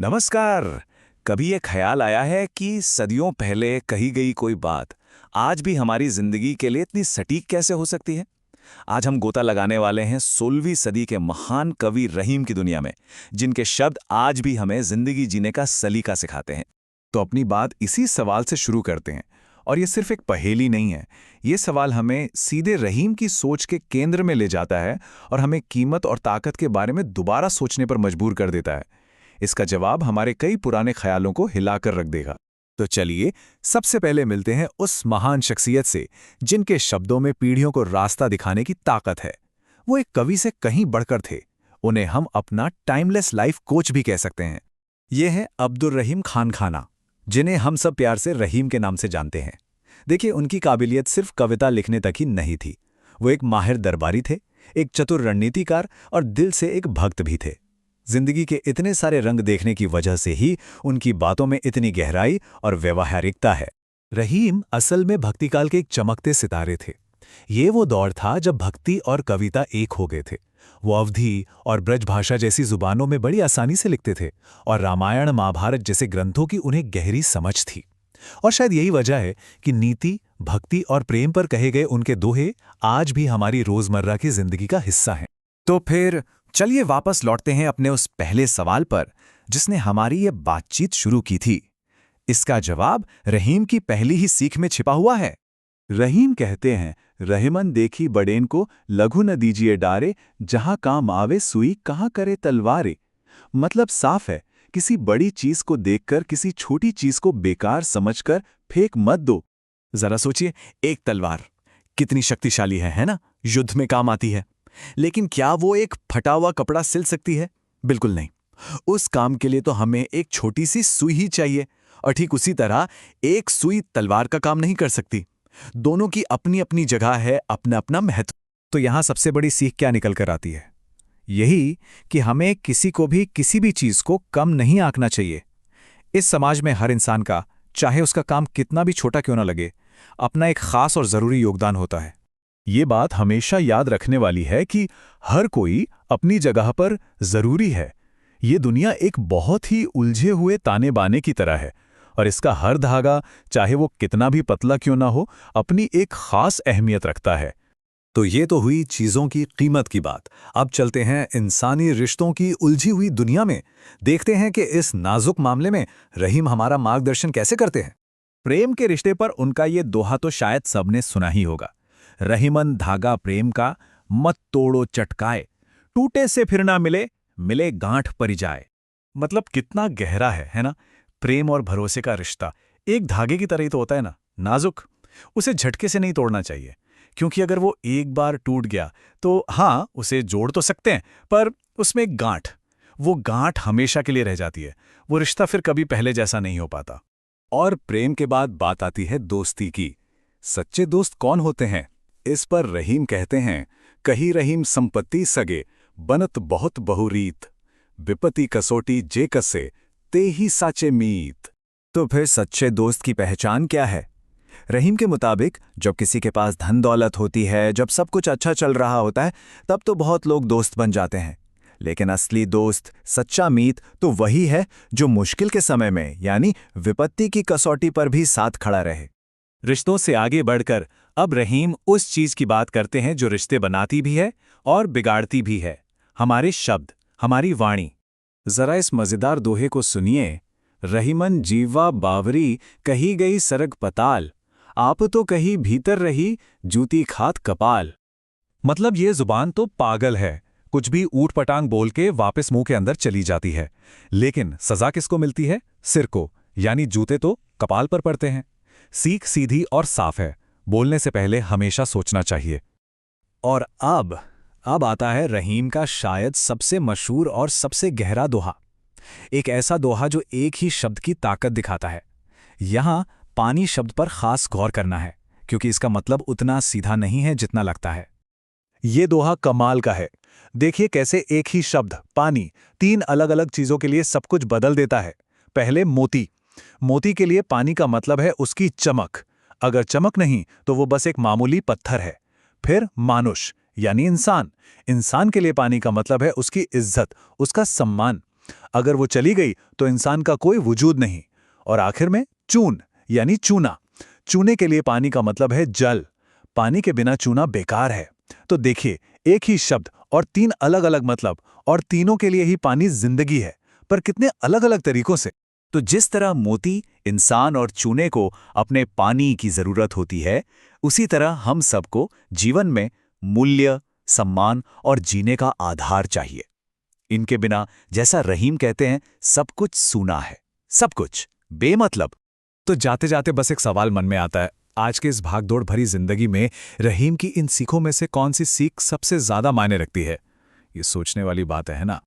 नमस्कार। कभी ये ख्याल आया है कि सदियों पहले कही गई कोई बात आज भी हमारी जिंदगी के लिए इतनी सटीक कैसे हो सकती है? आज हम गोता लगाने वाले हैं 16वीं सदी के महान कवि रहीम की दुनिया में, जिनके शब्द आज भी हमें जिंदगी जीने का सलीका सिखाते हैं। तो अपनी बात इसी सवाल से शुरू करते हैं। और ये सिर्फ एक पहेली नहीं है, ये सवाल हमें सीधे रहीम की सोच के केंद्र में ले जाता है और हमें कीमत और ताकत के बारे में दोबारा सोचने पर मजबूर कर देता है। इसका जवाब हमारे कई पुराने ख्यालों को हिलाकर रख देगा। तो चलिए सबसे पहले मिलते हैं उस महान शख्सियत से जिनके शब्दों में पीढ़ियों को रास्ता दिखाने की ताकत है। वो एक कवि से कहीं बढ़कर थे। उन्हें हम अपना टाइमलेस लाइफ कोच भी कह सकते हैं। ये हैं अब्दुल रहीम खान खाना, जिन्हें हम सब प्यार से रहीम के नाम से जानते हैं। देखिए, उनकी काबिलियत सिर्फ कविता लिखने तक ही नहीं थी। वो एक माहिर दरबारी थे, एक चतुर रणनीतिकार और दिल से एक भक्त भी थे। जिंदगी के इतने सारे रंग देखने की वजह से ही उनकी बातों में इतनी गहराई और व्यवहारिकता है। रहीम असल में भक्तिकाल के एक चमकते सितारे थे। ये वो दौर था जब भक्ति और कविता एक हो गए थे। वो अवधी और ब्रज भाषा जैसी जुबानों में बड़ी आसानी से लिखते थे और रामायण महाभारत जैसे ग्रंथों की उन्हें गहरी समझ थी। और शायद यही वजह है कि नीति, भक्ति और प्रेम पर कहे गए उनके दोहे आज भी हमारी रोजमर्रा की जिंदगी का हिस्सा हैं। तो फिर चलिए वापस लौटते हैं अपने उस पहले सवाल पर, जिसने हमारी ये बातचीत शुरू की थी। इसका जवाब रहीम की पहली ही सीख में छिपा हुआ है। रहीम कहते हैं, रहीमन देखी बड़ेन को लघु न दीजिए डारे, जहां काम आवे सुई कहां करे तलवारे। मतलब साफ है, किसी बड़ी चीज को देखकर किसी छोटी चीज को बेकार समझकर फेंक मत दो। जरा सोचिए, एक तलवार कितनी शक्तिशाली है ना? युद्ध में काम आती है। लेकिन क्या वो एक फटा हुआ कपड़ा सिल सकती है? बिल्कुल नहीं। उस काम के लिए तो हमें एक छोटी सी सुई ही चाहिए। और ठीक उसी तरह एक सुई तलवार का काम नहीं कर सकती। दोनों की अपनी अपनी जगह है, अपना अपना महत्व। तो यहां सबसे बड़ी सीख क्या निकल कर आती है? यही कि हमें किसी को भी किसी भी चीज को कम नहीं आंकना चाहिए। इस समाज में हर इंसान का, चाहे उसका काम कितना भी छोटा क्यों ना लगे, अपना एक खास और जरूरी योगदान होता है। ये बात हमेशा याद रखने वाली है कि हर कोई अपनी जगह पर जरूरी है। ये दुनिया एक बहुत ही उलझे हुए ताने बाने की तरह है और इसका हर धागा, चाहे वो कितना भी पतला क्यों ना हो, अपनी एक खास अहमियत रखता है। तो ये तो हुई चीजों की कीमत की बात। अब चलते हैं इंसानी रिश्तों की उलझी हुई दुनिया में। देखते हैं कि इस नाजुक मामले में रहीम हमारा मार्गदर्शन कैसे करते हैं। प्रेम के रिश्ते पर उनका ये दोहा तो शायद सबने सुना ही होगा। रहीमन धागा प्रेम का, मत तोड़ो चटकाए, टूटे से फिर ना मिले, मिले गांठ परी जाए। मतलब कितना गहरा है ना? प्रेम और भरोसे का रिश्ता एक धागे की तरह ही तो होता है ना, नाजुक। उसे झटके से नहीं तोड़ना चाहिए, क्योंकि अगर वो एक बार टूट गया तो हाँ, उसे जोड़ तो सकते हैं, पर उसमें एक गांठ, वो गांठ हमेशा के लिए रह जाती है। वो रिश्ता फिर कभी पहले जैसा नहीं हो पाता। और प्रेम के बाद बात आती है दोस्ती की। सच्चे दोस्त कौन होते हैं? इस पर रहीम कहते हैं, कही रहीम संपत्ति सगे, बनत बहुत बहुरीत, विपत्ति कसोटी जे कसे, ते ही साचे मीत। तो फिर सच्चे दोस्त की पहचान क्या है? रहीम के मुताबिक जब किसी के पास धन दौलत होती है, जब सब कुछ अच्छा चल रहा होता है, तब तो बहुत लोग दोस्त बन जाते हैं। लेकिन असली दोस्त, सच्चा मीत तो वही है जो मुश्किल के समय में, यानी विपत्ति की कसौटी पर भी साथ खड़ा रहे। रिश्तों से आगे बढ़कर अब रहीम उस चीज की बात करते हैं जो रिश्ते बनाती भी है और बिगाड़ती भी है, हमारे शब्द, हमारी वाणी। जरा इस मजेदार दोहे को सुनिए। रहीमन जीवा बावरी, कही गई सरग पताल, आप तो कहीं भीतर रही, जूती खात कपाल। मतलब ये जुबान तो पागल है, कुछ भी ऊट पटांग बोल के वापस मुंह के अंदर चली जाती है। लेकिन सजा किसको मिलती है? सिर को, यानी जूते तो कपाल पर पड़ते हैं। सीख सीधी और साफ है, बोलने से पहले हमेशा सोचना चाहिए। और अब आता है रहीम का शायद सबसे मशहूर और सबसे गहरा दोहा। एक ऐसा दोहा जो एक ही शब्द की ताकत दिखाता है। यहां पानी शब्द पर खास गौर करना है, क्योंकि इसका मतलब उतना सीधा नहीं है जितना लगता है। ये दोहा कमाल का है। देखिए कैसे एक ही शब्द पानी 3 अलग अलग चीजों के लिए सब कुछ बदल देता है। पहले मोती। मोती के लिए पानी का मतलब है उसकी चमक। अगर चमक नहीं तो वो बस एक मामूली पत्थर है। फिर मानुष, यानी इंसान। इंसान के लिए पानी का मतलब है उसकी इज्जत, उसका सम्मान। अगर वो चली गई तो इंसान का कोई वजूद नहीं। और आखिर में चून यानी चूना। चूने के लिए पानी का मतलब है जल। पानी के बिना चूना बेकार है। तो देखिए, एक ही शब्द और तीन अलग अलग मतलब, और तीनों के लिए ही पानी जिंदगी है, पर कितने अलग अलग तरीकों से। तो जिस तरह मोती, इंसान और चूने को अपने पानी की जरूरत होती है, उसी तरह हम सबको जीवन में मूल्य, सम्मान और जीने का आधार चाहिए। इनके बिना, जैसा रहीम कहते हैं, सब कुछ सूना है, सब कुछ बेमतलब। तो जाते जाते बस एक सवाल मन में आता है, आज के इस भागदौड़ भरी जिंदगी में रहीम की इन सीखों में से कौन सी सीख सबसे ज्यादा मायने रखती है? ये सोचने वाली बात है ना।